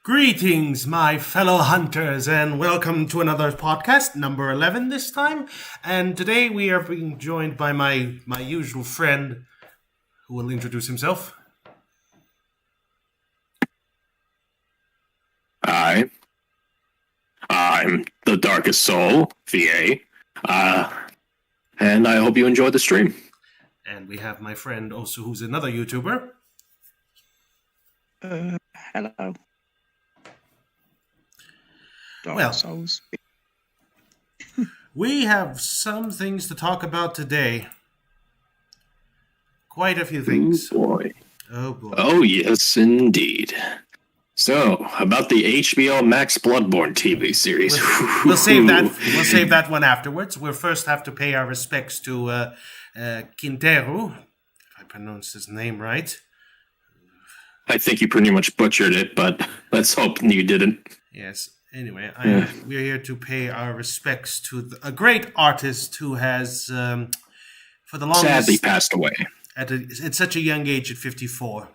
Greetings, my fellow hunters, and welcome to another podcast, number 11 this time. And today we are being joined by my usual friend, who will introduce himself. Hi, I'm the Darkest Soul, VA, and I hope you enjoyed the stream. And we have my friend also, who's another YouTuber. Hello. Well, Souls. We have some things to talk about today. Quite a few things. Oh boy. Oh yes, indeed. So, about the HBO Max Bloodborne TV series. We'll save that. We'll save that one afterwards. We'll first have to pay our respects to Quintero, if I pronounced his name right. I think you pretty much butchered it, but let's hope you didn't. Yes. Anyway, we're here to pay our respects to a great artist who has, for the longest, sadly passed away at such a young age, at 54.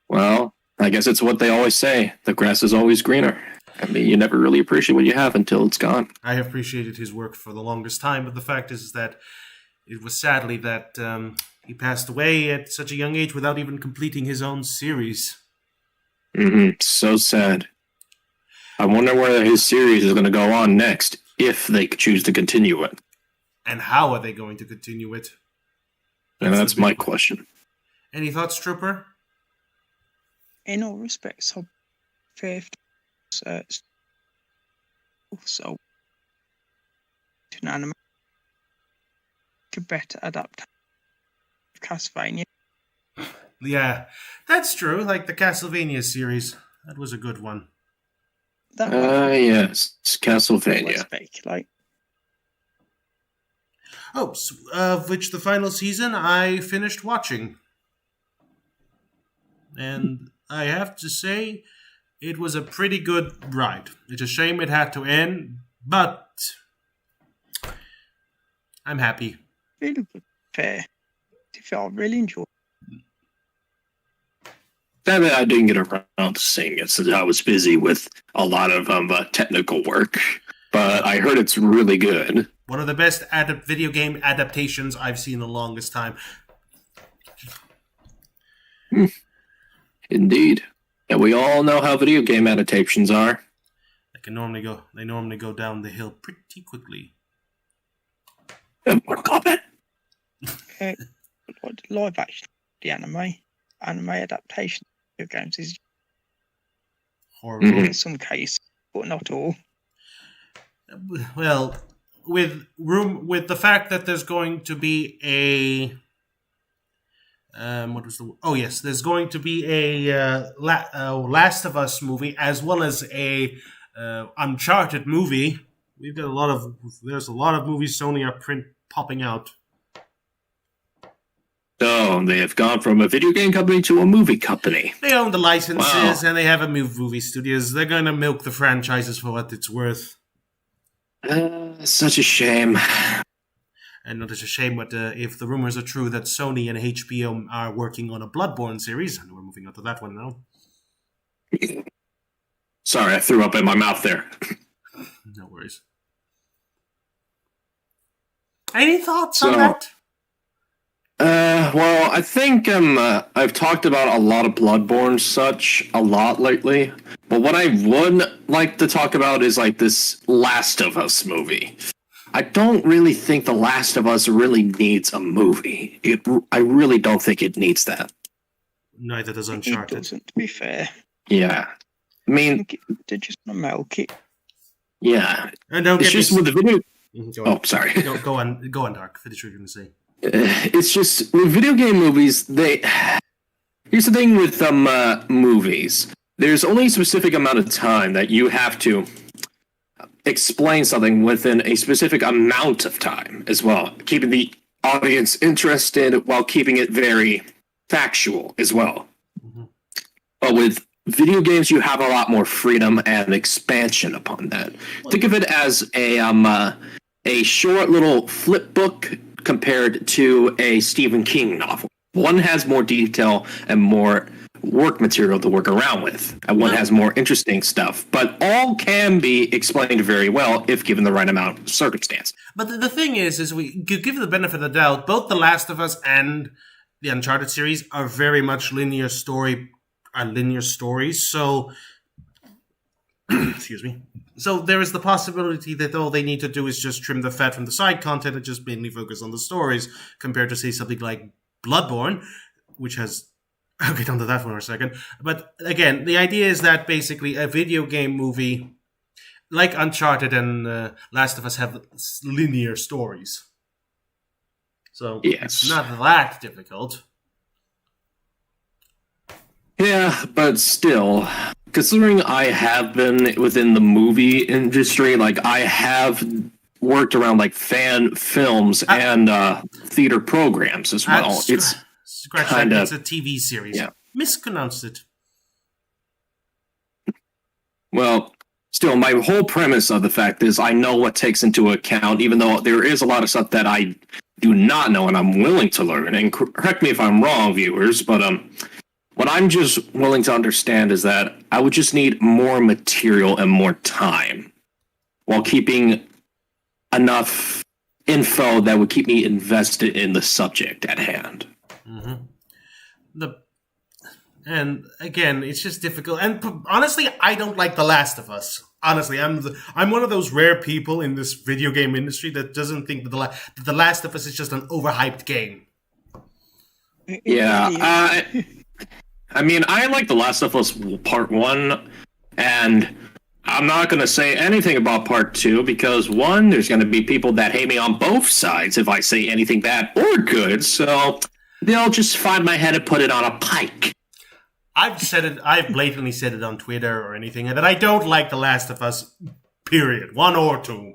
Well, I guess it's what they always say: the grass is always greener. I mean, you never really appreciate what you have until it's gone. I have appreciated his work for the longest time, but the fact is that it was sadly that he passed away at such a young age without even completing his own series. So sad. I wonder where his series is going to go on next, if they choose to continue it. And how are they going to continue it? And that's my question. Any thoughts, Trooper? In all respects, I'm fifth search. Also, an anime. A better adaptation of Castlevania. Yeah, that's true. Like the Castlevania series, that was a good one. Yes, Castlevania. Speculate. Oh, of which the final season I finished watching, and I have to say, it was a pretty good ride. It's a shame it had to end, but I'm happy. Really fair. I really enjoyed. I didn't get around to seeing it since I was busy with a lot of technical work, but I heard it's really good. One of the best video game adaptations I've seen in the longest time. Indeed. And we all know how video game adaptations are. They normally go down the hill pretty quickly. Mortal Kombat. Live action, the anime adaptation of games is horrible in some cases, but not all. Well, with the fact that there's going to be a there's going to be a Last of Us movie as well as a Uncharted movie. We've got there's a lot of movies Sony are popping out. So they have gone from a video game company to a movie company. They own the licenses and they have a movie studios. They're going to milk the franchises for what it's worth. Such a shame. And not just a shame, but if the rumors are true that Sony and HBO are working on a Bloodborne series, and we're moving on to that one now. Sorry, I threw up in my mouth there. No worries. Any thoughts on that? Well, I think I've talked about a lot of Bloodborne a lot lately, but what I would like to talk about is like this Last of Us movie. I don't really think The Last of Us really needs a movie. I really don't think it needs that. Neither does Uncharted. It doesn't, to be fair. Yeah. I mean, they're just gonna milk it. Yeah. And don't it's just with the video. Oh, sorry. Go on, Dark. Finish what you're going to say. It's just with video game movies. Here's the thing with movies. There's only a specific amount of time that you have to explain something within a specific amount of time as well, keeping the audience interested while keeping it very factual as well. But with video games, you have a lot more freedom and expansion upon that. Think of it as a short little flip book compared to a Stephen King novel. one has more detail and more work material to work around with, and one has more interesting stuff. But all can be explained very well if given the right amount of circumstance. But the thing is we give the benefit of the doubt. Both The Last of Us and the Uncharted series are very much linear stories. So, excuse me. So there is the possibility that all they need to do is just trim the fat from the side content and just mainly focus on the stories, compared to, say, something like Bloodborne, which has... I'll get onto that one in a second. But again, the idea is that basically a video game movie, like Uncharted and Last of Us, have linear stories. So it's not that difficult. Yeah, but still, considering I have been within the movie industry, like I have worked around like fan films and theater programs as well. It's kind of, it's a TV series. Yeah. Mispronounced it. Well, still, my whole premise of the fact is I know what takes into account, even though there is a lot of stuff that I do not know and I'm willing to learn. And correct me if I'm wrong, viewers, but what I'm just willing to understand is that I would just need more material and more time while keeping enough info that would keep me invested in the subject at hand. Mm-hmm. And again, it's just difficult. And honestly, I don't like The Last of Us. Honestly, I'm one of those rare people in this video game industry that doesn't think that The Last of Us is just an overhyped game. Yeah, I mean, I like The Last of Us Part 1, and I'm not going to say anything about Part 2, because, one, there's going to be people that hate me on both sides if I say anything bad or good, so they'll just find my head and put it on a pike. I've blatantly said it on Twitter or anything, that I don't like The Last of Us, period. 1 or 2.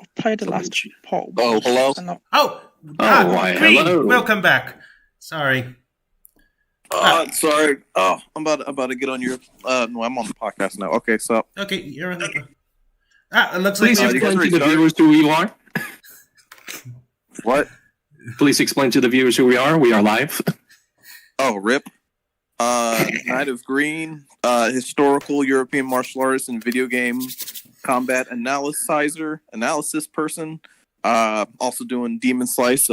I've played The Last Part 1. Oh, hello? Why, hello. Welcome back. Sorry. Sorry. Oh, I'm about to get on your. No, I'm on the podcast now. Okay, so. Okay, you're on the. It looks like Please explain to the viewers who you are. What? Please explain to the viewers who we are. We are live. Oh, RIP. Knight of Green, historical European martial artist and video game combat analysis person. Also doing Demon Slice,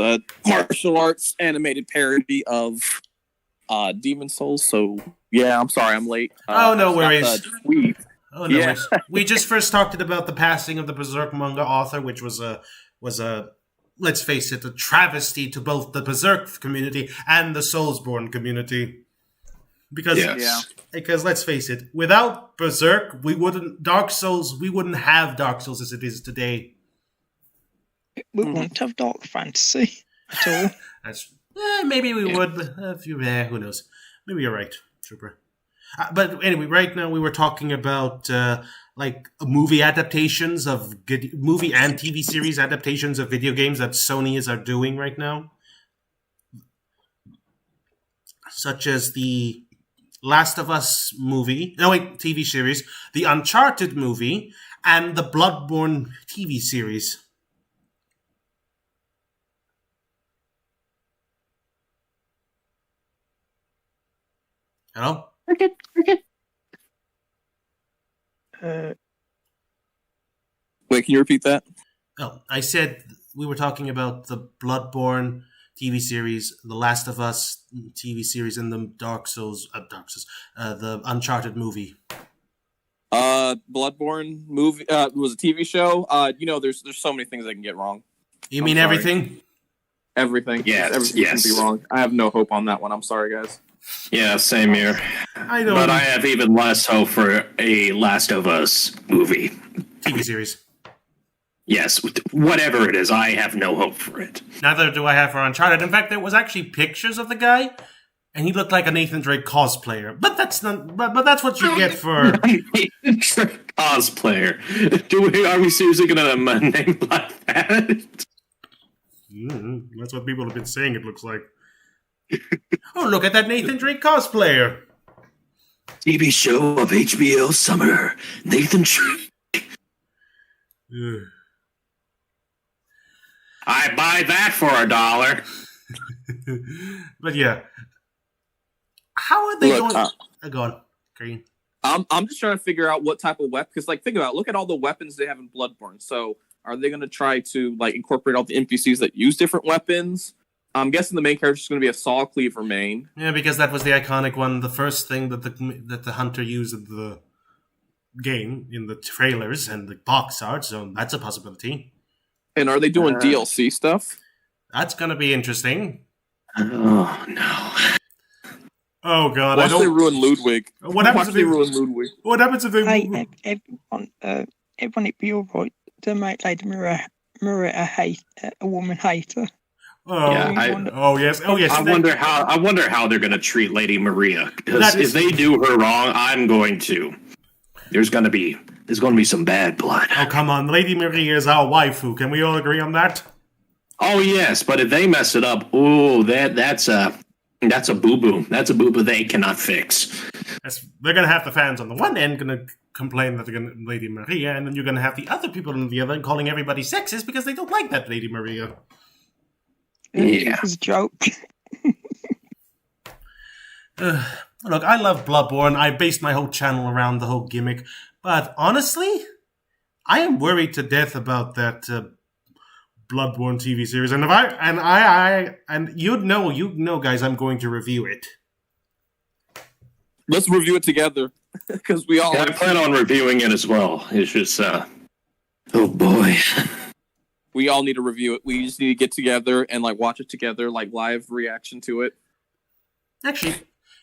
martial arts animated parody of Demon Souls. So yeah, I'm sorry I'm late. No worries. Oh, no worries. We just first talked about the passing of the Berserk manga author, which was a let's face it, a travesty to both the Berserk community and the Soulsborne community. Because let's face it, without Berserk, we wouldn't have Dark Souls as it is today. We wouldn't have dark fantasy at all. Maybe we would, but who knows? Maybe you're right, Trooper. But anyway, right now we were talking about movie adaptations of movie and TV series adaptations of video games that Sony are doing right now, such as the Last of Us movie. TV series, the Uncharted movie, and the Bloodborne TV series. Hello? Cricket. Wait, can you repeat that? Oh, I said we were talking about the Bloodborne TV series, the Last of Us TV series, and the the Uncharted movie. Bloodborne movie was a TV show. There's so many things I can get wrong. You mean everything? Everything. Yes. Everything can be wrong. I have no hope on that one. I'm sorry, guys. Yeah, same here. But I have even less hope for a Last of Us movie. TV series. Yes, whatever it is, I have no hope for it. Neither do I have for Uncharted. In fact, there was actually pictures of the guy, and he looked like a Nathan Drake cosplayer. But that's not. But that's what you get for Nathan Drake cosplayer. Are we seriously going to name like that? That's what people have been saying. It looks like. Oh, look at that Nathan Drake cosplayer. TV show of HBO summer. Nathan Drake. I buy that for $1. But yeah, how are they Look, going? Go on, Green. I'm just trying to figure out what type of weapon, because like think about it, look at all the weapons they have in Bloodborne. So are they going to try to like incorporate all the NPCs that use different weapons? I'm guessing the main character is going to be a saw cleaver main. Yeah, because that was the iconic one, the first thing that the hunter used in the game, in the trailers and the box art. So that's a possibility. And are they doing DLC stuff? That's gonna be interesting. Oh no! Oh god, Once they ruin Ludwig. What happens Once if they ruin Ludwig? What happens if they? Hey, everyone, it'd be alright to make Lady Maria a woman hater. Oh, Yeah, oh yes. I wonder how they're going to treat Lady Maria, because That if they do her wrong, I'm going to. There's going to be some bad blood. Oh come on, Lady Maria is our waifu. Can we all agree on that? Oh yes, but if they mess it up, that's a boo boo. That's a boo boo they cannot fix. They're gonna have the fans on the one end gonna complain that they're gonna Lady Maria, and then you're gonna have the other people on the other end calling everybody sexist because they don't like that Lady Maria. Yeah. It was a joke. Look, I love Bloodborne. I based my whole channel around the whole gimmick, but honestly, I am worried to death about that Bloodborne TV series. And you know, guys, I'm going to review it. Let's review it together. Because we all... Yeah, I plan on reviewing it as well. It's just, oh boy. We all need to review it. We just need to get together and like watch it together, like live reaction to it. Actually,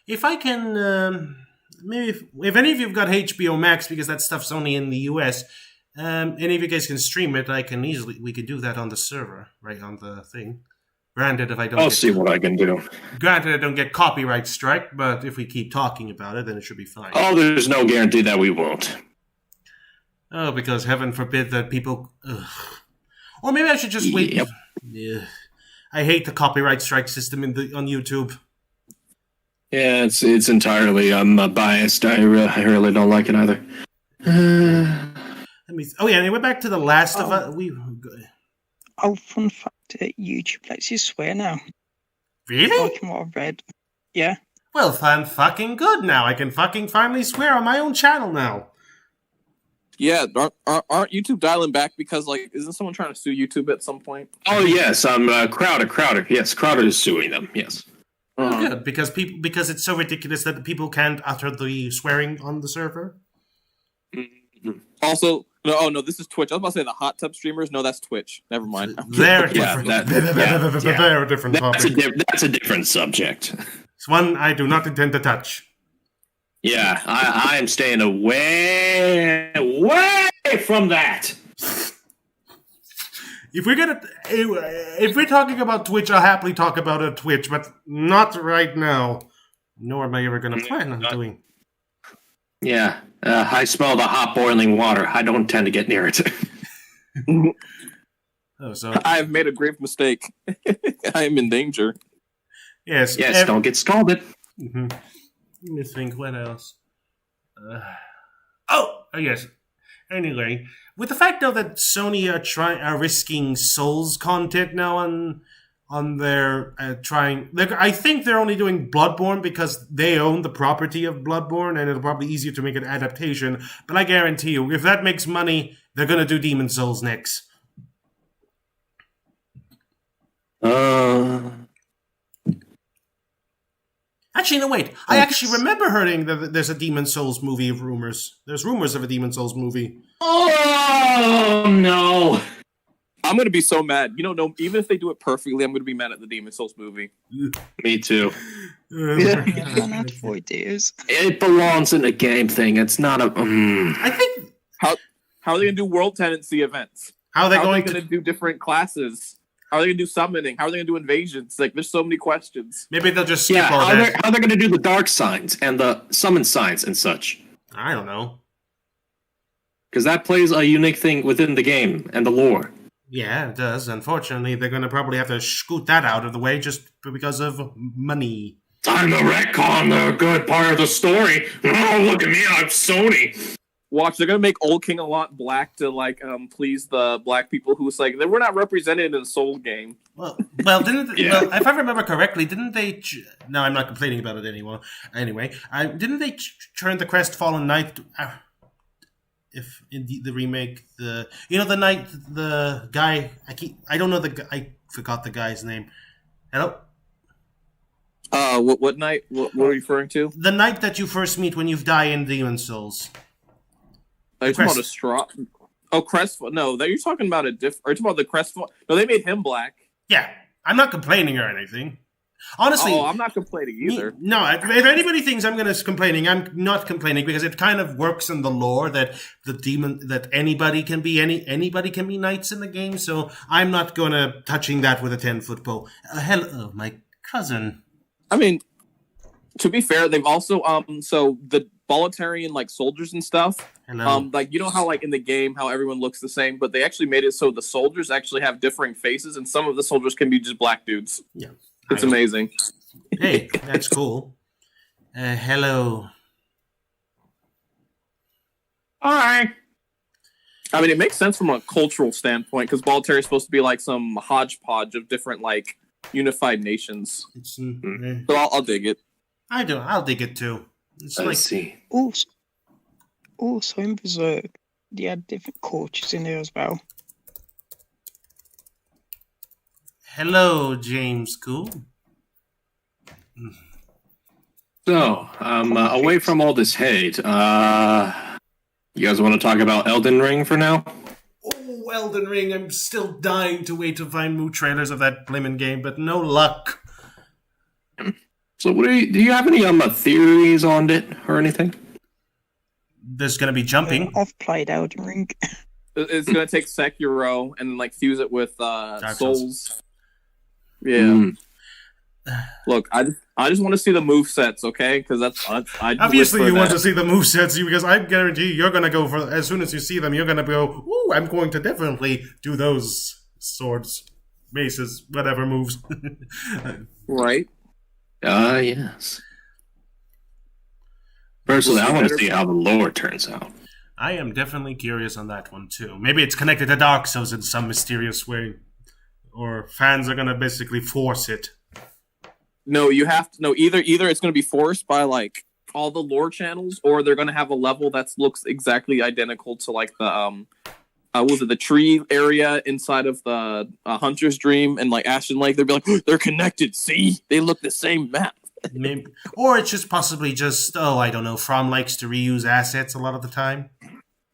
if I can, maybe if any of you've got HBO Max, because that stuff's only in the US, any of you guys can stream it. We could do that on the server, right on the thing. Granted, if I don't, I'll see what I can do. Granted, I don't get copyright strike, but if we keep talking about it, then it should be fine. Oh, there's no guarantee that we won't. Oh, because heaven forbid that people. Ugh. Or maybe I should just wait. Yep. Yeah, I hate the copyright strike system on YouTube. Yeah, it's entirely biased. I really don't like it either. Anyway, back to The Last of Us. Fun fact, YouTube lets you swear now. Really? Like from what I've read. Yeah. Well, I'm fucking good now. I can fucking finally swear on my own channel now. Yeah, aren't YouTube dialing back because, like, isn't someone trying to sue YouTube at some point? Oh, yes, Crowder. Yes, Crowder is suing them, yes. Oh, good, because it's so ridiculous that people can't utter the swearing on the server. Also, no, this is Twitch. I was about to say the hot tub streamers. No, that's Twitch. Never mind. They're different. They're a different topic. That's a different subject. It's one I do not intend to touch. Yeah, I am staying away from that. If we're talking about Twitch, I'll happily talk about a Twitch, but not right now. Nor am I ever going to plan on doing. Yeah, I smell the hot boiling water. I don't tend to get near it. So I have made a grave mistake. I am in danger. Yes. Don't get scalded. Mm-hmm. Let me think. What else? Yes. Anyway, with the fact though that Sony are risking Souls content now on their I think they're only doing Bloodborne because they own the property of Bloodborne, and it'll probably be easier to make an adaptation. But I guarantee you, if that makes money, they're gonna do Demon Souls next. Actually, no, wait. I actually remember hearing that there's a Demon Souls movie of rumors. There's rumors of a Demon Souls movie. Oh, no. I'm going to be so mad. You don't know, even if they do it perfectly, I'm going to be mad at the Demon Souls movie. Me too. Yeah, not 4 years. It belongs in a game thing. It's not a... I think... How are they going to do world tenancy events? How are they going to do different classes? How are they going to do summoning? How are they going to do invasions? Like, there's so many questions. Maybe they'll just skip all that. How are they going to do the dark signs and the summon signs and such? I don't know. Because that plays a unique thing within the game and the lore. Yeah, it does. Unfortunately, they're going to probably have to scoot that out of the way just because of money. Time to retcon the good part of the story. Oh, look at me, I'm Sony. Watch, they're gonna make Old King a lot black to like please the black people who's like we're not represented in a Soul game. Didn't if I remember correctly, didn't they? No, I'm not complaining about it anymore. Anyway, didn't they turn the Crestfallen Knight? If in the remake, the knight, the guy, I don't know I forgot the guy's name. Hello. What knight? What are you referring to? The knight that you first meet when you die in Demon Souls. Are you talking about a straw? Oh, Crestfall. No, you're talking about a different. Are you talking about the Crestfall? No, they made him black. Yeah, I'm not complaining or anything. Honestly, I'm not complaining either. If anybody thinks I'm going to complaining, I'm not complaining because it kind of works in the lore that anybody can be knights in the game. So I'm not going to touching that with a 10-foot pole. Hello, my cousin. I mean, to be fair, they've also so the Bolitarian like soldiers and stuff. Hello. Like you know how like in the game how everyone looks the same, but they actually made it so the soldiers actually have differing faces, and some of the soldiers can be just black dudes. Yeah. It's amazing. Hey, that's cool. Hello. Hi. I mean, it makes sense from a cultural standpoint because Bolitary is supposed to be like some hodgepodge of different like unified nations. So I'll dig it. I'll dig it too. Let's see. Also in Berserk, they had different cultures in there as well. Hello, James Cool. So, away from all this hate, you guys want to talk about Elden Ring for now? Oh, Eldon Ring! I'm still dying to wait to find new trailers of that blimmin' game, but no luck. So, do you have any theories on it or anything? There's gonna be jumping. I've played Eldon Ring. It's gonna take Sekiro and like fuse it with Souls. Yeah. Mm. Look, I just want to see the move sets, okay? Because I Obviously you want to see the movesets because I guarantee you're gonna go for as soon as you see them, you're gonna go, ooh, I'm going to definitely do those swords, maces, whatever moves. Right. Yes. Personally, I want to see how the lore turns out. I am definitely curious on that one too. Maybe it's connected to Dark Souls in some mysterious way. Or fans are gonna basically force it. No, you have to. No, either it's going to be forced by like all the lore channels, or they're going to have a level that looks exactly identical to like the the tree area inside of the Hunter's Dream and like Ashen Lake. They'll be like, oh, they're connected. See, they look the same map. Maybe, or it's just possibly just I don't know. From likes to reuse assets a lot of the time.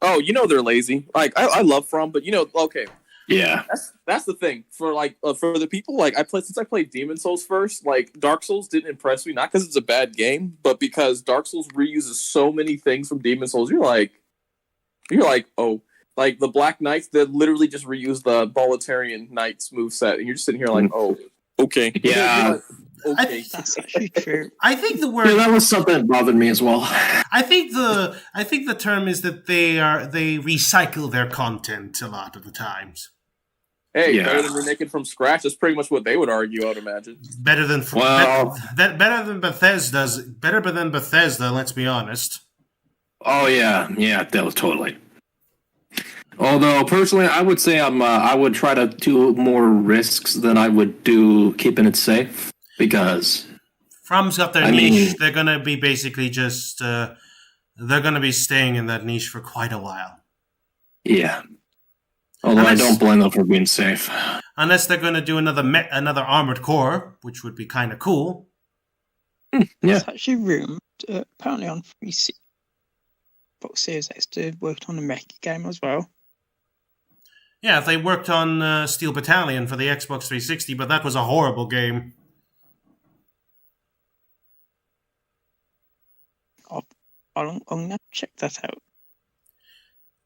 Oh, they're lazy. Like I love From, but okay. Yeah, that's the thing for like for the people like I played Demon Souls first. Like Dark Souls didn't impress me, not because it's a bad game, but because Dark Souls reuses so many things from Demon Souls. You're like oh, like the Black Knights that literally just reuse the Bolitarian Knights moveset, and you're just sitting here like oh, okay, yeah. Okay, That's actually true. I think the word that was something that bothered me as well. I think the term is that they recycle their content a lot of the times. Hey, better than remaking from scratch. That's pretty much what they would argue, I would imagine. Better than Bethesda's. Better than Bethesda. Let's be honest. Oh yeah, that was totally. Although personally, I would say I would try to do more risks than I would do keeping it safe because From's got their niche. They're gonna be basically just they're gonna be staying in that niche for quite a while. Yeah. Although I don't blame them for being safe. Unless they're going to do another Armored Core, which would be kind of cool. Yeah. It's actually rumored, apparently on Xbox Series X, they worked on a mecha game as well. Yeah, they worked on Steel Battalion for the Xbox 360, but that was a horrible game. I'm going to check that out.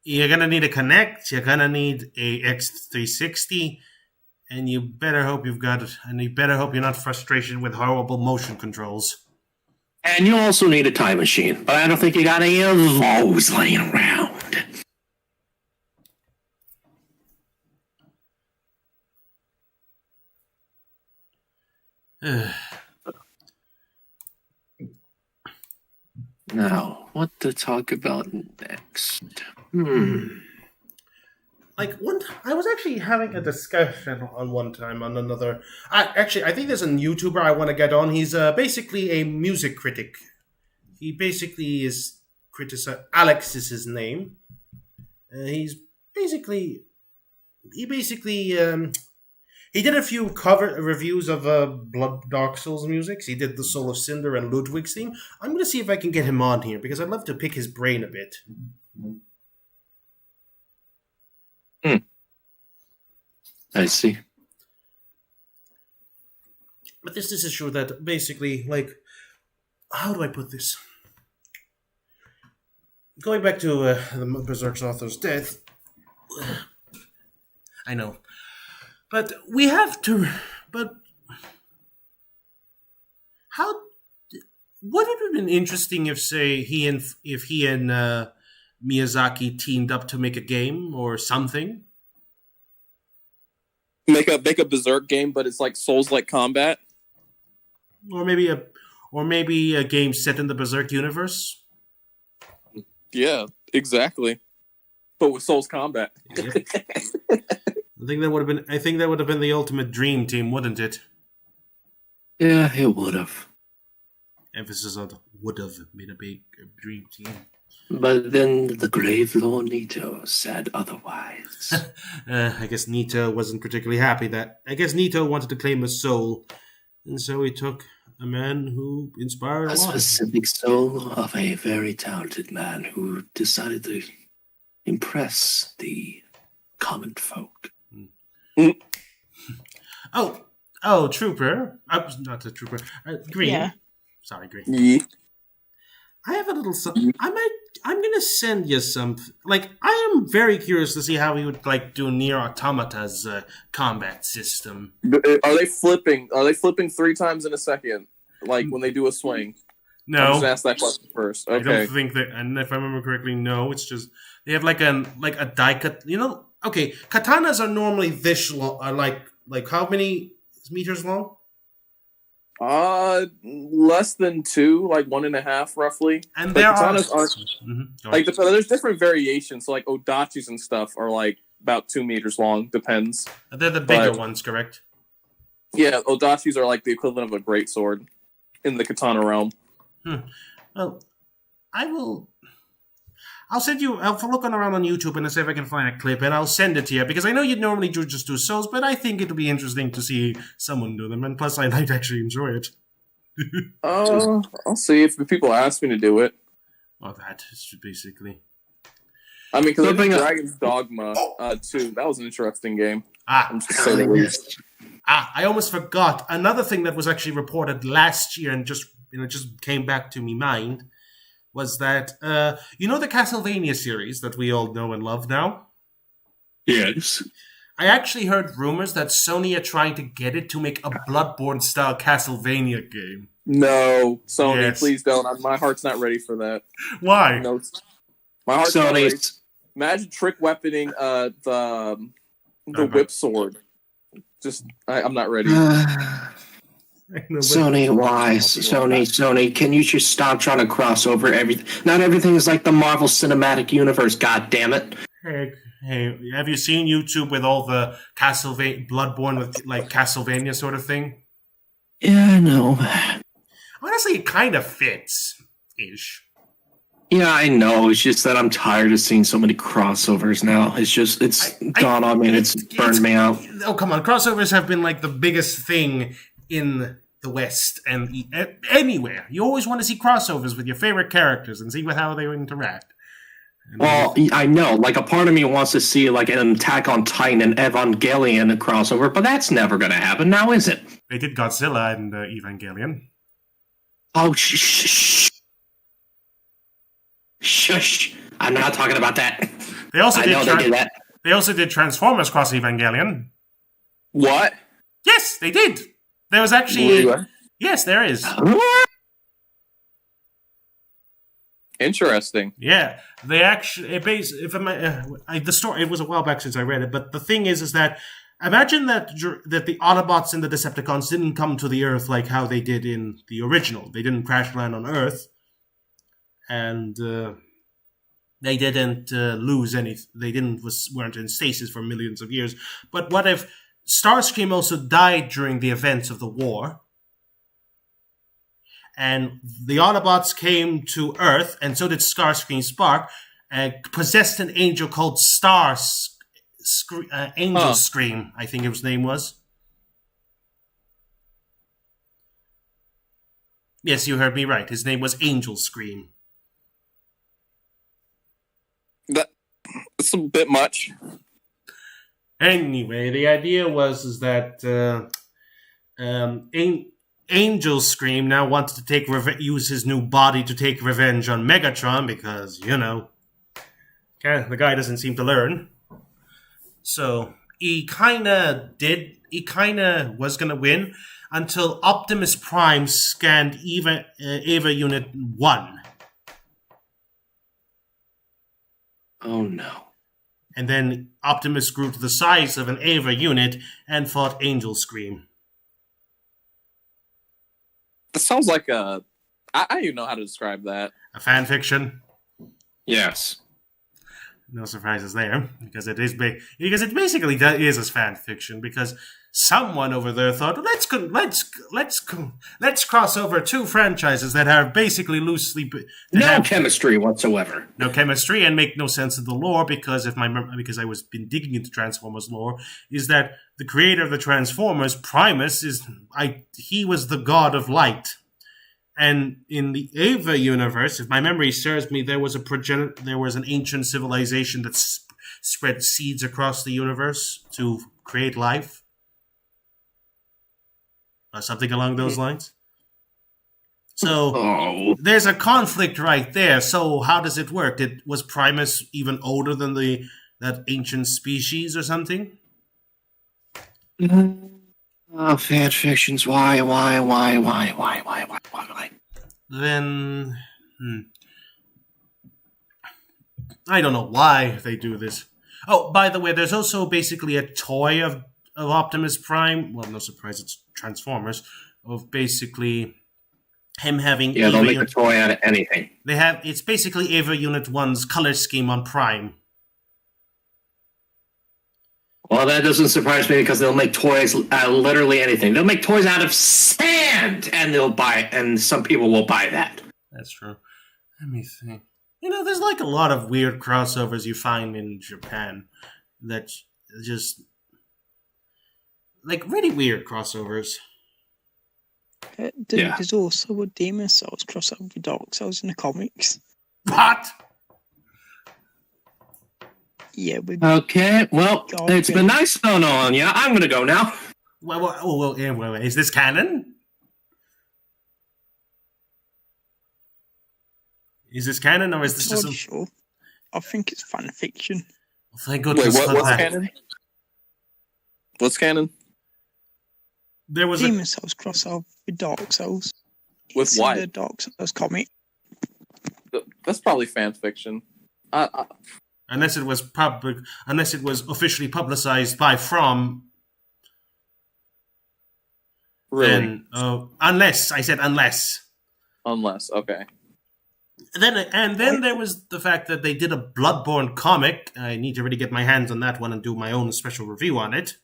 You're going to need a Kinect, you're going to need a X360, and you better hope you're not frustrated with horrible motion controls. And you also need a time machine, but I don't think you got any of those laying around. Now, what to talk about next? Like I was actually having a discussion on one time on another. I think there's a YouTuber I want to get on. He's basically a music critic. He basically is Alex is his name. He did a few cover reviews of Dark Souls music. He did the Soul of Cinder and Ludwig's theme. I'm going to see if I can get him on here because I'd love to pick his brain a bit. I see. But this is true that basically, like, how do I put this? Going back to the Berserk's author's death, I know. But we have to. But how? Would it have been interesting if, say, he and Miyazaki teamed up to make a game or something? Make a Berserk game, but it's like Souls-like combat. Or maybe a game set in the Berserk universe. Yeah, exactly. But with Souls combat. Yep. I think that would have been the ultimate dream team, wouldn't it? Yeah, it would have. Emphasis on would have been a big dream team. But then the grave Lord Nito said otherwise. I guess Nito wasn't particularly happy that. I guess Nito wanted to claim a soul, and so he took a man who inspired a lot. Specific soul of a very talented man who decided to impress the common folk. Oh, Trooper. Not a Trooper. Green. Yeah. Sorry, Green. Yeah. I have a little. I'm gonna send you some. Like, I am very curious to see how he would like do Nier Automata's combat system. Are they flipping? Are they flipping 3 times in a second? Like when they do a swing? No, I'll just ask that question first. Okay. I don't think that. And if I remember correctly, no. It's just they have like a die cut. You know, okay. Katanas are normally this long. Like how many meters long? Less than 2, like 1.5 roughly. And but there katanas are like there's different variations. So like odachis and stuff are like about 2 meters long. Depends. They're the bigger ones, correct? Yeah, odachis are like the equivalent of a greatsword in the katana realm. Well, I'll send you. I'll look around on YouTube and see if I can find a clip, and I'll send it to you because I know you'd normally just do Souls, but I think it'll be interesting to see someone do them, and plus I might actually enjoy it. I'll see if people ask me to do it. Well, that is basically. I mean, because I think Dragon's Dogma too. That was an interesting game. I'm just saying the least. I almost forgot another thing that was actually reported last year and just came back to me mind. Was that, the Castlevania series that we all know and love now? Yes. I actually heard rumors that Sony are trying to get it to make a Bloodborne-style Castlevania game. No, Sony, Yes. please don't. My heart's not ready for that. Why? No, my heart's not ready. Sony. Imagine trick weaponing the whip sword. Just, I'm not ready. Sony, why? Sony, can you just stop trying to cross over everything? Not everything is like the Marvel Cinematic Universe, god damn it. Hey, have you seen YouTube with all the Bloodborne with like Castlevania sort of thing? Yeah, I know. Honestly, it kind of fits-ish. Yeah, I know. It's just that I'm tired of seeing so many crossovers now. It's gone on me and it's burned me out. Oh, come on. Crossovers have been like the biggest thing in the West and anywhere. You always want to see crossovers with your favorite characters and see how they interact. Well, I know. Like, a part of me wants to see, like, an Attack on Titan and Evangelion crossover, but that's never going to happen now, is it? They did Godzilla and Evangelion. Oh, shh. Shush. I'm not talking about that. They also I know they did that. They also did Transformers Cross Evangelion. What? Yes, they did. There was actually... Yes, there is. Interesting. Yeah, they actually... the story, it was a while back since I read it, but the thing is that imagine that the Autobots and the Decepticons didn't come to the Earth like how they did in the original. They didn't crash land on Earth. and they didn't lose any. They weren't in stasis for millions of years. But what if Starscream also died during the events of the war? And the Autobots came to Earth, and so did Starscream Spark, and possessed an angel called Angel Scream, I think his name was. Yes, you heard me right. His name was Angel Scream. That's a bit much. Anyway, the idea is that Angel Scream now wanted to use his new body to take revenge on Megatron because, the guy doesn't seem to learn. So he kind of was going to win until Optimus Prime scanned Eva Unit 1. Oh no. And then Optimus grew to the size of an Ava unit and fought Angel Scream. That sounds like I don't even know how to describe that. A fan fiction? Yes. No surprises there, because it basically is a fan fiction. Because someone over there thought, let's cross over two franchises that are basically loosely No chemistry whatsoever. No chemistry and make no sense in the lore. Because because I was been digging into Transformers lore, is that the creator of the Transformers, Primus, he was the god of light. And in the Ava universe, if my memory serves me, there was an ancient civilization that spread seeds across the universe to create life, or something along those lines. So there's a conflict right there. So how does it work? Was Primus even older than that ancient species or something? Oh, fan fictions. Why? Then, I don't know why they do this. Oh, by the way, there's also basically a toy of Optimus Prime. Well, no surprise, it's Transformers. Of basically him having. Yeah, they'll make a toy out of anything. It's basically Ava Unit 1's color scheme on Prime. Well, that doesn't surprise me because they'll make toys out of literally anything. They'll make toys out of sand, and and some people will buy that. That's true. Let me think. There's like a lot of weird crossovers you find in Japan that just like really weird crossovers. There's also a Demon Souls crossover with Dark Souls in the comics. What? Yeah. Okay. Well, it's been nice knowing on you. I'm gonna go now. Well, is this canon? Is this canon, or is this just? Sure. I think it's fan fiction. Well, thank goodness. Wait, what's canon? What's canon? There was Demon Souls crossover with Dark Souls. With what? The Dark Souls comic. That's probably fan fiction. Unless it was officially publicized by From. Really? Unless I said unless. Unless, okay. Then there was the fact that they did a Bloodborne comic. I need to really get my hands on that one and do my own special review on it.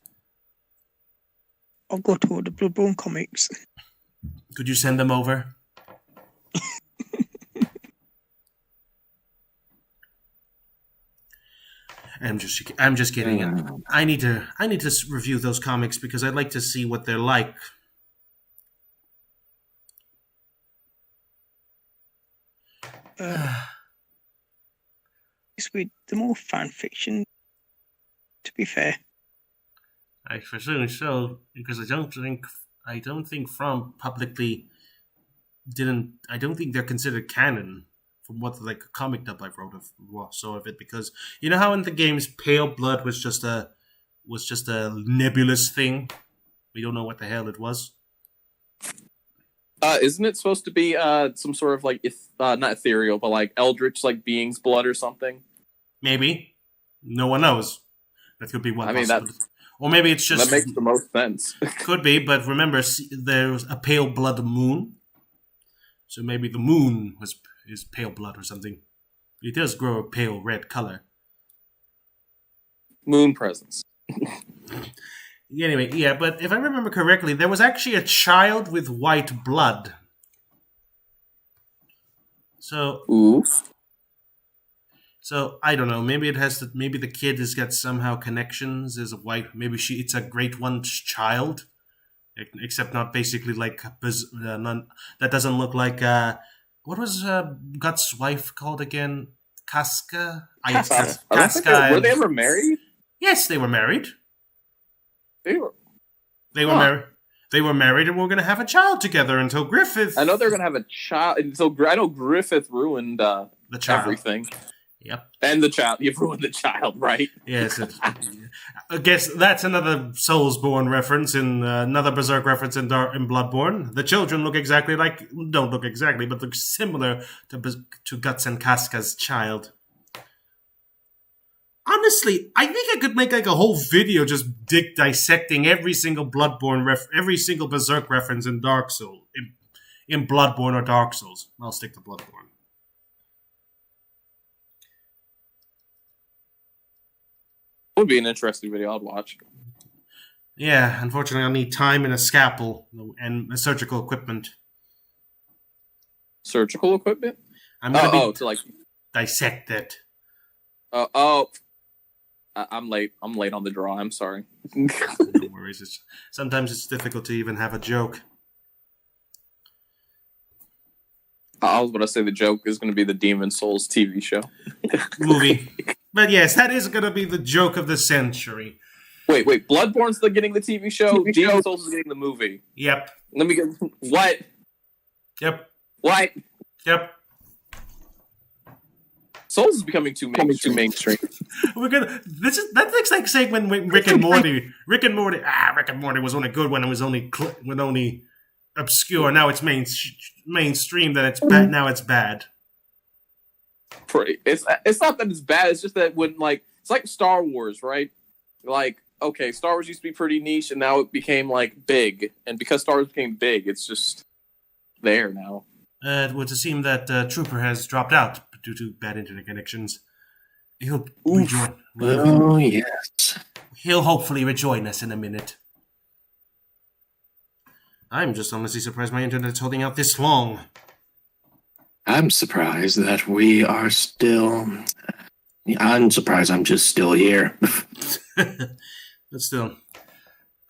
I've got all the Bloodborne comics. Could you send them over? I'm just kidding. I need to review those comics because I'd like to see what they're like. It's with the more fan fiction. To be fair, I presume so because I don't think From publicly didn't. I don't think they're considered canon from what the comic dub I wrote of it because you know how in the games Pale Blood was just a nebulous thing. We don't know what the hell it was. Isn't it supposed to be some sort of not ethereal, but eldritch being's blood or something? Maybe. No one knows. That could be one. I mean, or maybe it's just that makes the most sense. Could be, but remember, there's a pale blood moon, so maybe the moon is pale blood or something. It does grow a pale red color. Moon presence. Anyway, yeah, but if I remember correctly, there was actually a child with white blood. So, Oof. so I don't know. Maybe it has to. Maybe the kid has got somehow connections. Is a white. Maybe it's a Great One's child, except not basically like none. That doesn't look like. What was Guts' wife called again? Casca. Casca. Were they ever married? Yes, they were married. They were. They were married. They were married and were going to have a child together until Griffith. I know they're going to have a child. So I know Griffith ruined the child. everything. Yep. And the child. You've ruined the child, right? Yes. I guess that's another Soulsborne reference in another Berserk reference in Bloodborne. The children don't look exactly, but look similar to Guts and Casca's child. Honestly, I think I could make like a whole video just dissecting every single Bloodborne every single Berserk reference in Dark Souls, in Bloodborne or Dark Souls. I'll stick to Bloodborne. Would be an interesting video. I'd watch. Yeah, unfortunately, I'll need time and a scalpel and surgical equipment. Surgical equipment? I'm gonna to like dissect it. I'm late. I'm late on the draw. I'm sorry. No worries. Sometimes it's difficult to even have a joke. I was going to say the joke is going to be the Demon Souls TV show. Movie. But yes, that is going to be the joke of the century. Wait. Bloodborne's getting the TV show? Demon Souls is getting the movie. Yep. Let me get... What? Yep. What? Yep. Souls is becoming too mainstream. That looks like saying when Rick and Morty was only good when it was only obscure. Now it's mainstream. That it's bad. Now it's bad. It's not that it's bad. It's just that when it's like Star Wars, right? Like, okay, Star Wars used to be pretty niche, and now it became big. And because Star Wars became big, it's just there now. It would seem that Trooper has dropped out due to bad internet connections. He'll rejoin. Oh, yes. He'll hopefully rejoin us in a minute. I'm just honestly surprised my internet's holding out this long. I'm surprised that we are still... I'm surprised I'm just still here. But still.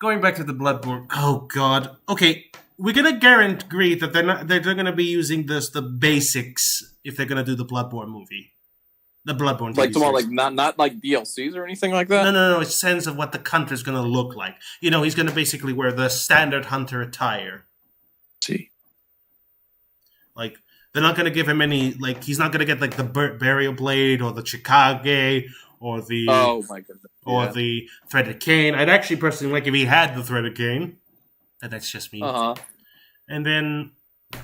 Going back to the Bloodborne... Oh, God. Okay, we're going to guarantee that they're going to be using the basics if they're going to do the Bloodborne movie. The Bloodborne TV series. Not like DLCs or anything like that? No. It's sense of what the hunter's going to look like. You know, he's going to basically wear the standard hunter attire. See. They're not going to give him any, he's not going to get, the burial blade or the Chikage or the... Oh, my goodness. Or the threaded cane. I'd actually personally like if he had the threaded cane. But that's just me. Uh-huh. And then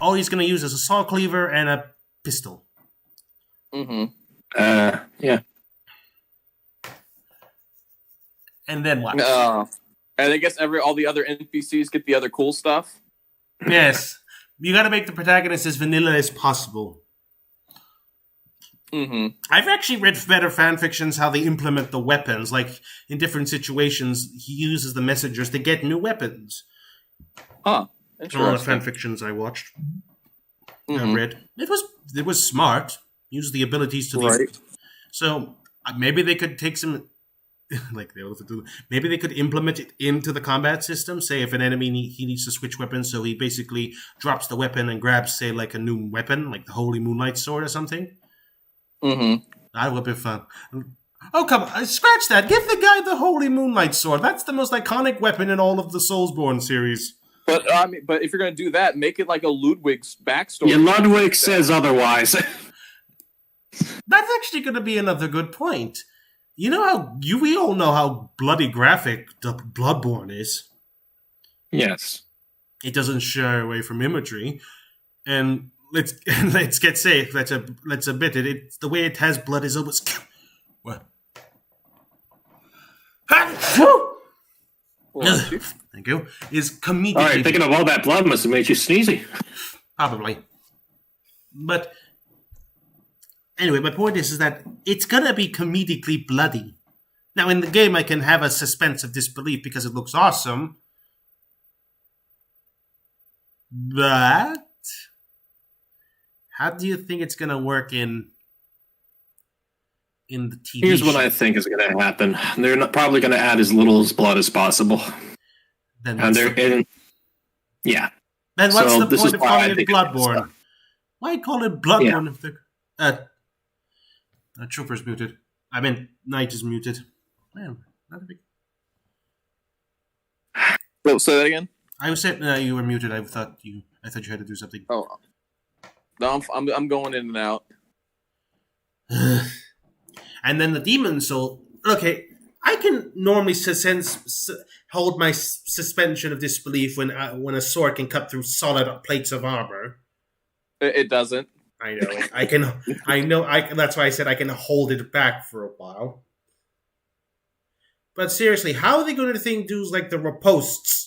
all he's going to use is a saw cleaver and a pistol. Mm-hmm. Yeah. And then what? And I guess all the other NPCs get the other cool stuff? Yes. You gotta make the protagonist as vanilla as possible. Mm-hmm. I've actually read better fan fictions how they implement the weapons. Like, in different situations, he uses the messengers to get new weapons. Huh. Interesting. All the fan fictions I watched. Mm-hmm. I read. It was smart. Use the abilities to these. Right. So, maybe they could take some... maybe they could implement it into the combat system. Say if an enemy he needs to switch weapons, so he basically drops the weapon and grabs, say, a new weapon, like the Holy Moonlight Sword or something. Mm-hmm. That would be fun. Oh, come on. Scratch that. Give the guy the Holy Moonlight Sword. That's the most iconic weapon in all of the Soulsborne series. But but if you're going to do that, make it like a Ludwig's backstory. Yeah, Ludwig says otherwise. That's actually going to be another good point. You know how we all know how bloody graphic the Bloodborne is. Yes. It doesn't shy away from imagery, and let's get safe. Let's admit it. It's the way it has blood is almost what. Thank you. Is comedic. All right, thinking of all that blood must have made you sneezy. Probably, but Anyway, my point is that it's gonna be comedically bloody. Now, in the game, I can have a suspense of disbelief because it looks awesome, but how do you think it's gonna work in the TV? Here's what show? I think is going to happen. They're probably going to add as little as blood as possible. Then And what's, yeah. then what's so the this point is of why I calling it think it's Bloodborne? stuff. Why call it Bloodborne if the Trooper's muted? I mean, Knight is muted. Man, not a big. So, say that again. I was saying you were muted. I thought you had to do something. Oh, no, I'm going in and out. And then the Demon Soul. Okay, I can normally hold my suspension of disbelief when a sword can cut through solid plates of armor. It doesn't. I know it. I can. I know. That's why I said I can hold it back for a while. But seriously, how are they going to do like the riposts?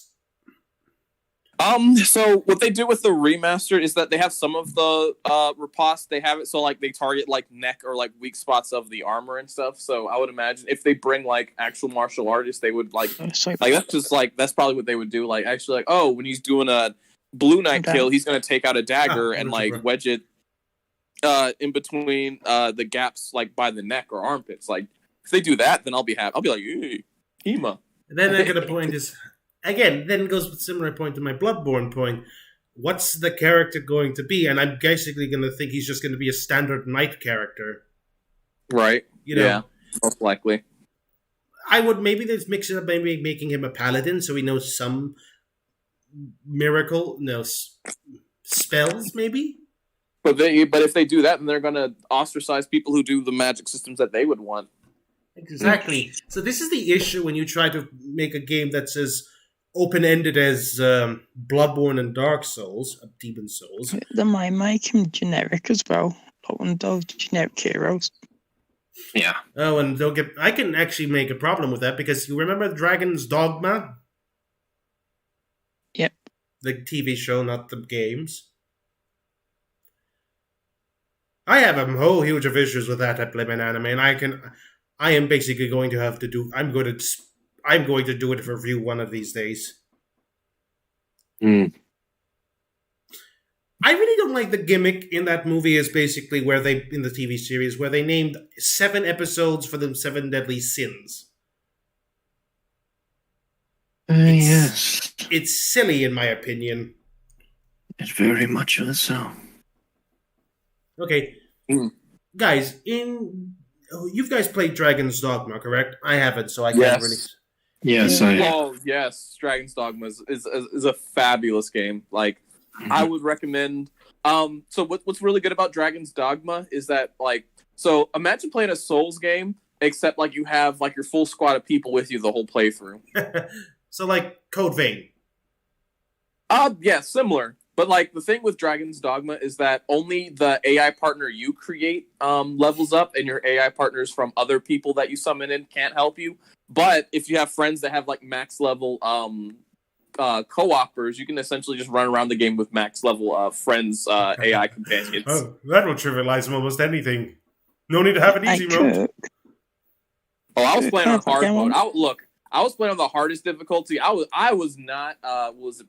So what they do with the remastered is that they have some of the riposte. They have it so like they target like neck or like weak spots of the armor and stuff. So I would imagine if they bring like actual martial artists, they would like that's just like that's probably what they would do. Like actually like when he's doing a Blue Knight kill, he's gonna take out a dagger and like wedge it in between the gaps like by the neck or armpits. Like if they do that, then I'll be happy. I'll be like, hey, Hema. And then I get a point is. Again, then it goes with a similar point to my Bloodborne point. What's the character going to be? And I'm basically going to think he's just going to be a standard knight character. Right. You know? Yeah, most likely. I would maybe let's mix it up, maybe making him a paladin so he knows some spells, maybe? But if they do that, then they're going to ostracize people who do the magic systems that they would want. Exactly. So this is the issue when you try to make a game that's as open-ended as Bloodborne and Dark Souls, Demon Souls. They might make him generic as well, like one of those generic heroes. Yeah. Oh, and they'll get. I can actually make a problem with that because you remember Dragon's Dogma? Yep. The TV show, not the games. I have a whole huge of issues with that at Blim Anime, and I am basically going to have to do. I'm going to do it for review one of these days. Mm. I really don't like the gimmick in that movie. Is basically where they in the TV series where they named 7 episodes for the 7 deadly sins. Yes. It's silly in my opinion. It's very much so. Okay, guys, you've guys played Dragon's Dogma, correct? I haven't, so I can't really. Yes, Oh yes, Dragon's Dogma is a fabulous game. Like I would recommend. So what's really good about Dragon's Dogma is that like so imagine playing a Souls game except like you have like your full squad of people with you the whole playthrough. So like Code Vein. Yeah, similar. But like the thing with Dragon's Dogma is that only the AI partner you create levels up, and your AI partners from other people that you summon in can't help you. But if you have friends that have like max level co-opers, you can essentially just run around the game with max level friends, AI companions. Oh, that will trivialize almost anything. No need to have an easy mode. Oh, I was playing on hard mode. I was playing on the hardest difficulty. I was not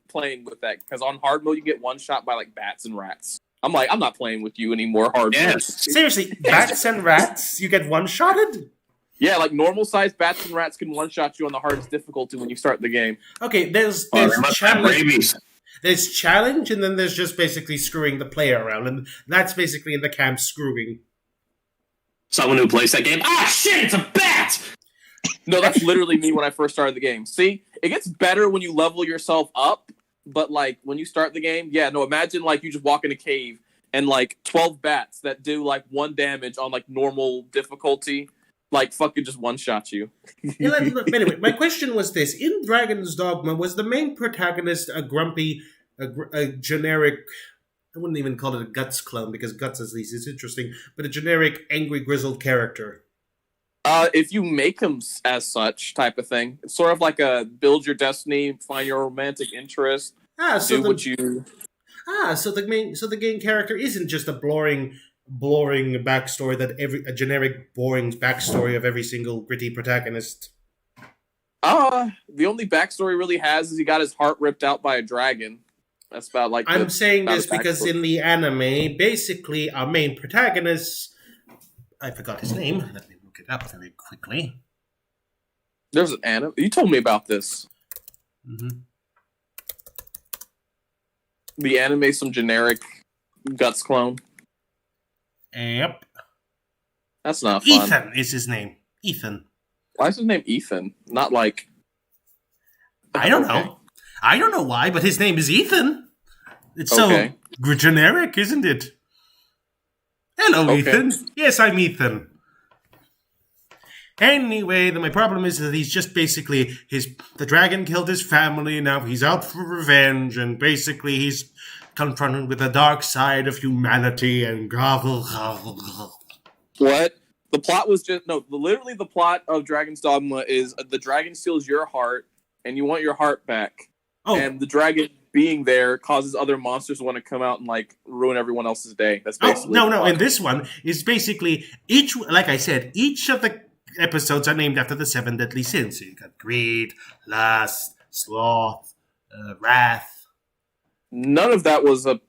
playing with that because on hard mode you get one shot by like bats and rats. I'm like, I'm not playing with you anymore. Hard mode. Seriously, bats and rats, you get one shotted? Yeah, like normal sized bats and rats can one shot you on the hardest difficulty when you start the game. Okay, there's challenge. There's challenge, and then there's just basically screwing the player around, and that's basically in the camp screwing. Someone who plays that game. Ah, shit! It's a bat. No, that's literally me when I first started the game. See, it gets better when you level yourself up, but like when you start the game, imagine like you just walk in a cave and like 12 bats that do like 1 damage on like normal difficulty, like fucking just one shot you. Anyway, my question was this: in Dragon's Dogma, was the main protagonist a grumpy, a generic? I wouldn't even call it a Guts clone because Guts at least is interesting, but a generic angry grizzled character. If you make him as such type of thing, it's sort of like a build your destiny, find your romantic interest, So do what you. So the main character isn't just a boring boring backstory that a generic boring backstory of every single gritty protagonist. The only backstory he really has is he got his heart ripped out by a dragon. That's about like. I'm saying about this his because backstory. in the anime, basically, our main protagonist, I forgot his name. Let me look it up very quickly. There's an anime. You told me about this. Mm-hmm. The anime, some generic Guts clone. Yep. That's not fun. Ethan is his name. Ethan. Why is his name Ethan? Not like. I don't Okay. know. I don't know why, but his name is Ethan. It's so Okay. generic, isn't it? Hello, Okay. Ethan. Yes, I'm Ethan. Anyway, my problem is that he's just basically the dragon killed his family. Now he's out for revenge, and basically he's confronted with the dark side of humanity and What? The plot was just literally the plot of Dragon's Dogma is the dragon steals your heart, and you want your heart back. Oh, And the dragon being there causes other monsters to want to come out and like ruin everyone else's day. That's basically no. the plot. And this one is basically like I said, each of the episodes are named after the 7 deadly sins. So you got greed, lust, sloth, wrath. None of that was a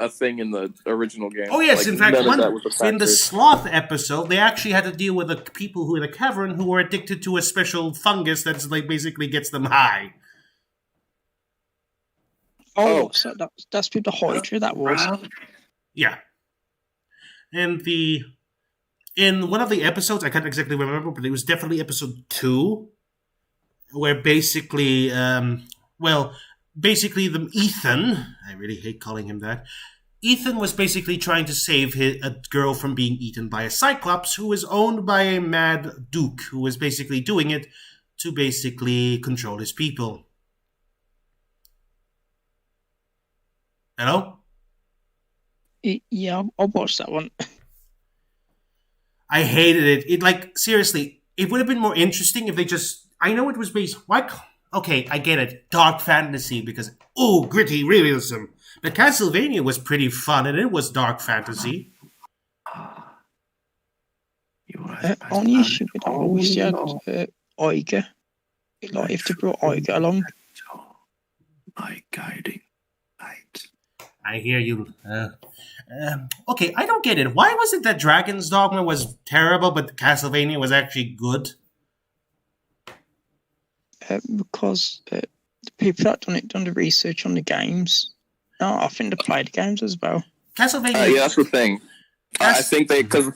thing in the original game. Oh yes, Like, in fact, none of that was a in the factor. sloth episode, they actually had to deal with the people who in a cavern who were addicted to a special fungus that's like basically gets them high. Oh, Oh. so that's with the Hydra, that was. Yeah. And in one of the episodes, I can't exactly remember, but it was definitely episode 2, where basically, the Ethan, I really hate calling him that, Ethan was basically trying to save a girl from being eaten by a Cyclops who was owned by a mad duke who was basically doing it to basically control his people. Hello? Yeah, I watched that one. I hated it. Seriously, it would have been more interesting if they just... I know it was based... Okay, I get it. Dark fantasy, because... Oh, gritty realism. But Castlevania was pretty fun, and it was dark fantasy. Only issue with that was you had Iger. Like, if they brought Iger along. My guiding light. I hear you. Okay, I don't get it. Why was it that Dragon's Dogma was terrible, but Castlevania was actually good? Because the people that done the research on the games, no, I think they played the games as well. Castlevania... Yeah, that's the thing. I think because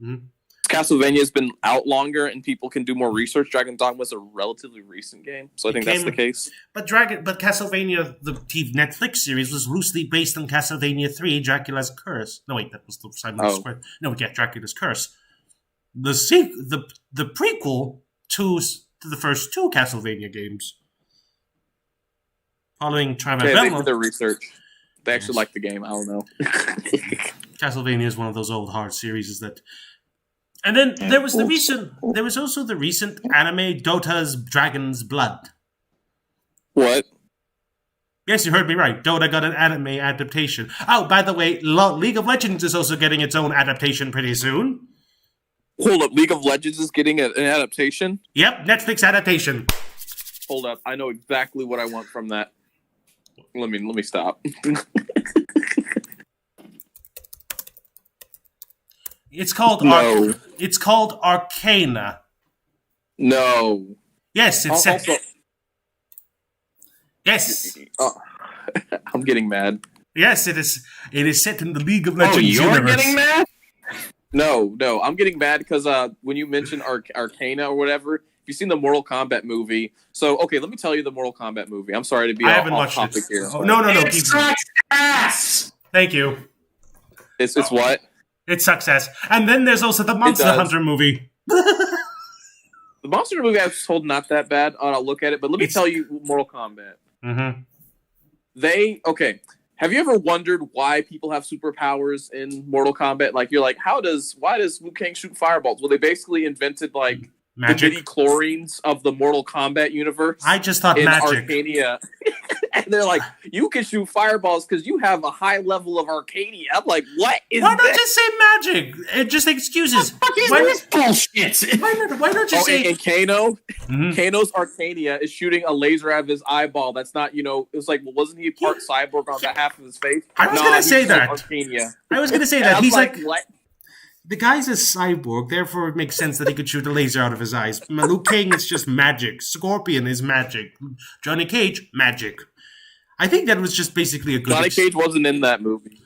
Mhm. Castlevania's been out longer and people can do more research. Dragon Dogma was a relatively recent game, so I think that's the case. But Castlevania, the TV Netflix series, was loosely based on Castlevania 3, Dracula's Curse. No, wait, that was the Simon Square. No, yeah, Dracula's Curse. The prequel to the first 2 Castlevania games. Following Triumph Yeah, they Belmont. did their research. They actually like the game. I don't know. Castlevania is one of those old hard series that. And then there was also the recent anime Dota's Dragon's Blood. What? Yes, you heard me right. Dota got an anime adaptation. Oh, by the way, League of Legends is also getting its own adaptation pretty soon. Hold up, League of Legends is getting an adaptation? Yep, Netflix adaptation. Hold up, I know exactly what I want from that. Let me stop. It's called No. It's called Arcana. No. Yes, it's set. Also, Yes, I'm getting mad. yes, it is. It is set in the League of Oh, Legends you're universe. getting mad? No, I'm getting mad because when you mentioned Arcana or whatever, if you've seen the Mortal Kombat movie. So, okay, let me tell you the Mortal Kombat movie. I'm sorry to be I off haven't watched topic it. here. Oh, no. It Keep sucks ass! Thank you. It's what? It sucks ass. And then there's also the Monster does. Hunter movie. The Monster Hunter movie I was told not that bad. I'll look at it, but let me tell you Mortal Kombat. Mm-hmm. Have you ever wondered why people have superpowers in Mortal Kombat? Like, you're like, why does Liu Kang shoot fireballs? Well, they basically invented, like, Magic. midi chlorines of the Mortal Kombat universe. I just thought in magic. Arcania. And they're like, you can shoot fireballs because you have a high level of Arcania. I'm like, what is Why not this? just say magic? Just excuses. Why this bullshit? Why not just say... And Kano, Mhm. Kano's Arcania is shooting a laser out of his eyeball. That's not, it was like, well, wasn't he part cyborg on that half of his face? I was gonna he's say just that. Arcania. I was going to say And that. I'm He's like... what? The guy's a cyborg, therefore it makes sense that he could shoot a laser out of his eyes. Liu Kang is just magic. Scorpion is magic. Johnny Cage, magic. I think that was just basically a good... Johnny Cage wasn't in that movie.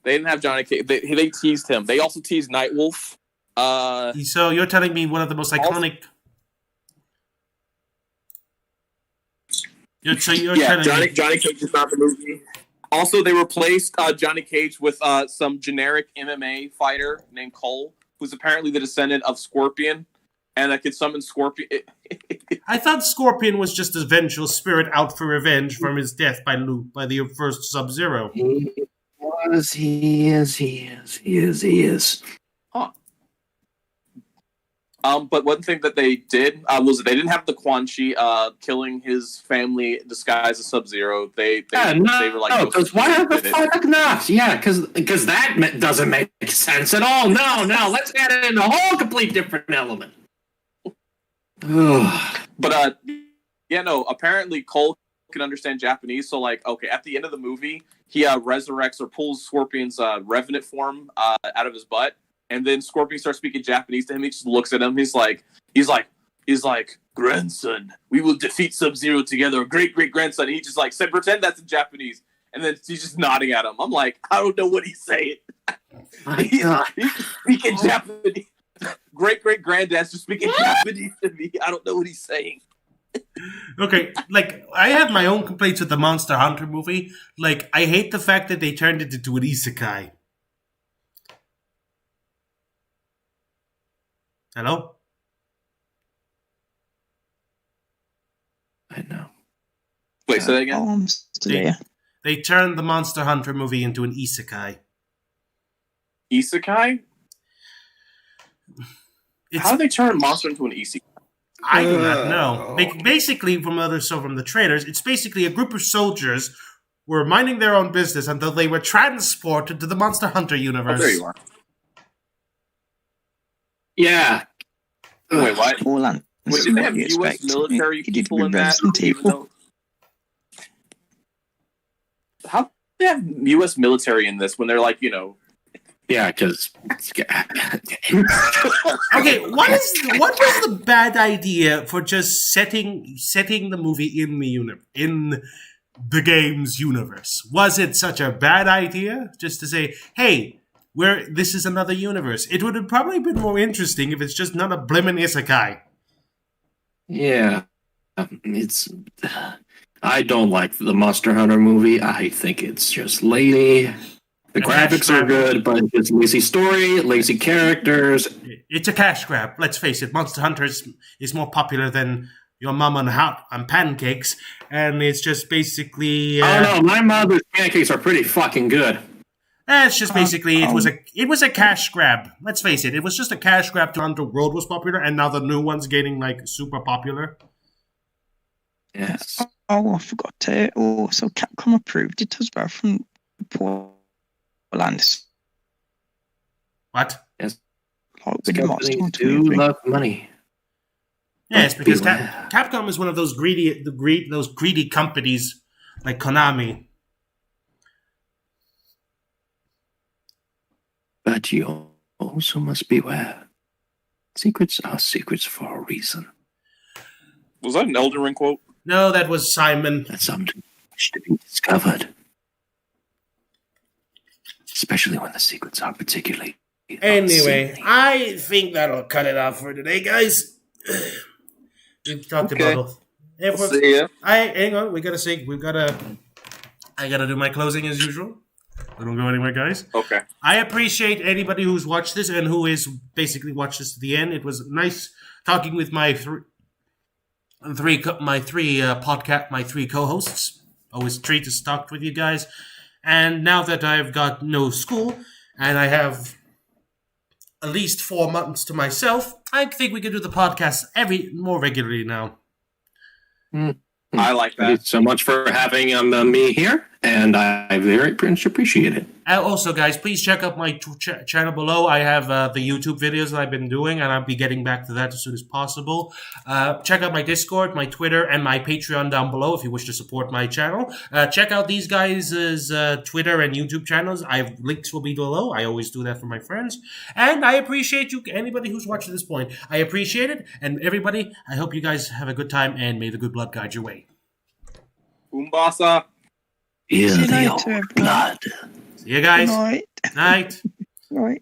They didn't have Johnny Cage. They teased him. They also teased Nightwolf. So you're telling me one of the most iconic... You're telling me... Johnny Cage is not the movie. Also, they replaced Johnny Cage with some generic MMA fighter named Cole, who's apparently the descendant of Scorpion, and that could summon Scorpion. I thought Scorpion was just a vengeful spirit out for revenge from his death by the first Sub-Zero. He is. Huh. But one thing that they did was they didn't have the Quan Chi killing his family disguised as Sub-Zero. They were like, because why the fuck not? Yeah, because that doesn't make sense at all. No, let's add in a whole complete different element. But apparently Cole can understand Japanese. So at the end of the movie, he resurrects or pulls Scorpion's revenant form out of his butt. And then Scorpion starts speaking Japanese to him. He just looks at him. He's like, grandson, we will defeat Sub-Zero together. Great grandson. And he just said, pretend that's in Japanese. And then he's just nodding at him. I'm like, I don't know what he's saying. He's speaking Japanese. Great granddad's just speaking Japanese to me. I don't know what he's saying. Okay, I have my own complaints with the Monster Hunter movie. I hate the fact that they turned it into an isekai. Hello? I know. Wait, say that again? I'm still here. They turned the Monster Hunter movie into an isekai. Isekai? How do they turn Monster into an isekai? I do not know. Basically, from the trailers, it's basically a group of soldiers were minding their own business until they were transported to the Monster Hunter universe. Oh, there you are. Yeah. Wait, what? Orlando. Wait, did they have U.S. military people in that? How do they have U.S. military in this when they're Yeah, because... Okay, what was the bad idea for just setting the movie in the game's universe? Was it such a bad idea just to say, hey, this is another universe? It would have probably been more interesting if it's just not a blimmin' isekai. Yeah. I don't like the Monster Hunter movie. I think it's just lazy. The graphics are good, but it's lazy story, lazy characters. It's a cash grab. Let's face it. Monster Hunter is more popular than your mom and pancakes, and it's just basically. I don't know. My mother's pancakes are pretty fucking good. It's just basically it was a cash grab. Let's face it. It was just a cash grab to Underworld was popular, and now the new one's getting super popular. Yes. Oh, I forgot to. Oh, so Capcom approved it as well from Poland. What? Yes. With the Monster Companies Hunter do movie. love money. Yes, because Capcom is one of those greedy companies like Konami. But you also must beware. Secrets are secrets for a reason. Was that an Eldon Ring quote? No, that was Simon. That's something to be discovered. Especially when the secrets are particularly... Anyway, unseemly. I think that'll cut it off for today, guys. We've talked about it. See ya. Hang on. I gotta do my closing as usual. Don't go anywhere, guys. Okay. I appreciate anybody who's watched this and who is basically watched this to the end. It was nice talking with my three co-hosts. Always a treat to talk with you guys. And now that I've got no school and I have at least 4 months to myself, I think we can do the podcast more regularly now. I like Thank you that. so much for having me here, and I very much appreciate it. Also, guys, please check out my channel below. I have the YouTube videos that I've been doing, and I'll be getting back to that as soon as possible. Check out my Discord, my Twitter, and my Patreon down below if you wish to support my channel. Check out these guys' Twitter and YouTube channels. Links will be below. I always do that for my friends. And I appreciate you, anybody who's watched this point. I appreciate it. And everybody, I hope you guys have a good time, and may the good blood guide your way. Umbasa. Feel See you the later, old everyone. blood. See you guys. Good night. Night. Right.